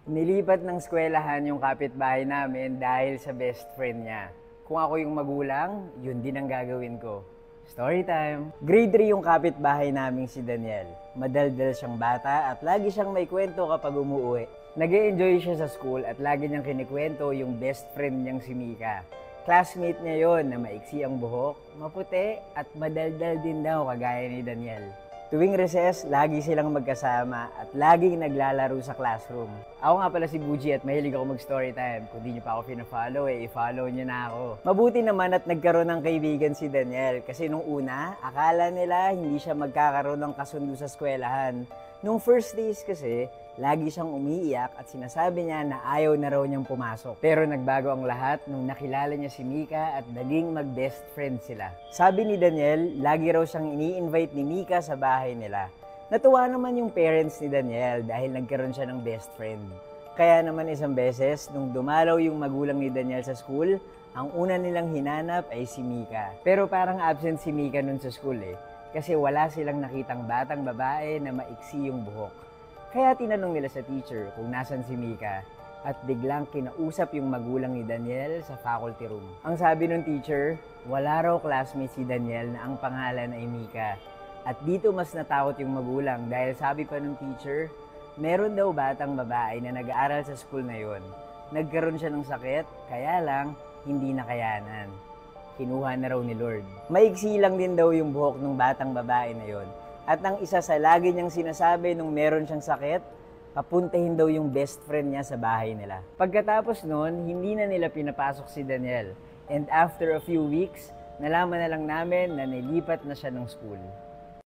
Nilipat ng eskwelahan yung kapitbahay namin dahil sa best friend niya. Kung ako yung magulang, yun din ang gagawin ko. Story time! Grade 3 yung kapitbahay naming si Daniel. Madaldal siyang bata at lagi siyang may kwento kapag umuwi. Nag-e-enjoy siya sa school at lagi niyang kinikwento yung best friend niyang si Mika. Classmate niya yon na maiksi ang buhok, maputi at madaldal din daw kagaya ni Daniel. Tuwing recess, lagi silang magkasama at laging naglalaro sa classroom. Ako nga pala si Buji at mahilig ako mag-story time. Kung di niyo pa ako pina-follow, i-follow niyo na ako. Mabuti naman at nagkaroon ng kaibigan si Daniel kasi nung una, akala nila hindi siya magkakaroon ng kasundo sa eskwelahan. Nung first days kasi, lagi siyang umiiyak at sinasabi niya na ayaw na raw niyang pumasok. Pero nagbago ang lahat nung nakilala niya si Mika at naging mag-best friend sila. Sabi ni Daniel, lagi raw siyang ini-invite ni Mika sa bahay nila. Natuwa naman yung parents ni Daniel dahil nagkaroon siya ng best friend. Kaya naman isang beses, nung dumalaw yung magulang ni Daniel sa school, ang una nilang hinanap ay si Mika. Pero parang absent si Mika nun sa school kasi wala silang nakitang batang babae na maiksi yung buhok. Kaya tinanong nila sa teacher kung nasan si Mika at biglang kinausap yung magulang ni Daniel sa faculty room. Ang sabi ng teacher, wala raw classmate si Daniel na ang pangalan ay Mika. At dito mas natakot yung magulang dahil sabi pa ng teacher, meron daw batang babae na nag-aaral sa school na yon. Nagkaroon siya ng sakit, kaya lang hindi nakayanan. Kinuha na raw ni Lord. Maiksi lang din daw yung buhok ng batang babae na yon. At ang isa sa lagi niyang sinasabi nung meron siyang sakit, papuntahin daw yung best friend niya sa bahay nila. Pagkatapos nun, hindi na nila pinapasok si Daniel. And after a few weeks, nalaman na lang namin na nilipat na siya ng school.